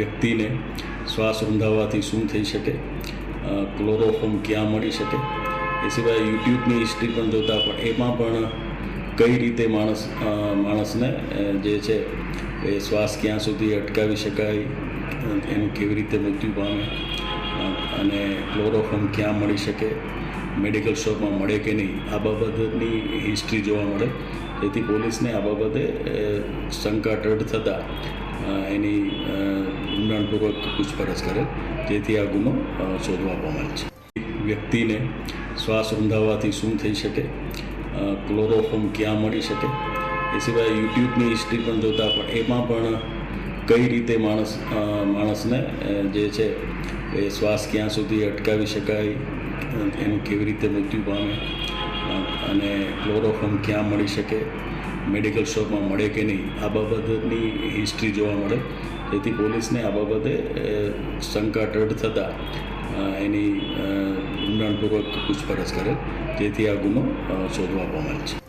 વ્યક્તિને શ્વાસ રૂંધાવાથી શું થઈ શકે, ક્લોરોફોર્મ ક્યાં મળી શકે, એ સિવાય યુટ્યુબની હિસ્ટ્રી પણ જોતા પણ એમાં પણ કઈ રીતે માણસને જે છે એ શ્વાસ ક્યાં સુધી અટકાવી શકાય, એનું કેવી રીતે મૃત્યુ પામે અને ક્લોરોફોર્મ ક્યાં મળી શકે, મેડિકલ સ્ટોરમાં મળે કે નહીં, આ બાબતની હિસ્ટ્રી જોવા મળે, જેથી પોલીસને આ બાબતે શંકા દ્રઢ થતાં એની ઊંડાણપૂર્વક પૂછપરછ કરે, જેથી આ ગુનો શોધવા પામેલ છે. વ્યક્તિને શ્વાસ રૂંધાવાથી શું થઈ શકે, ક્લોરોફોર્મ ક્યાં મળી શકે, એ સિવાય યુટ્યુબની હિસ્ટ્રી પણ જોતા પણ એમાં પણ કઈ રીતે માણસને જે છે એ શ્વાસ ક્યાં સુધી અટકાવી શકાય, એનું કેવી રીતે મૃત્યુ પામે અને ક્લોરોફોર્મ ક્યાં મળી શકે, મેડિકલ સ્ટોરમાં મળે કે નહીં, આ બાબતની હિસ્ટ્રી જોવા મળે, જેથી પોલીસને આ બાબતે શંકા દ્રઢ થતાં એની ઊંડાણપૂર્વક પૂછપરછ કરે, જેથી આ ગુનો શોધવા પામેલ છે.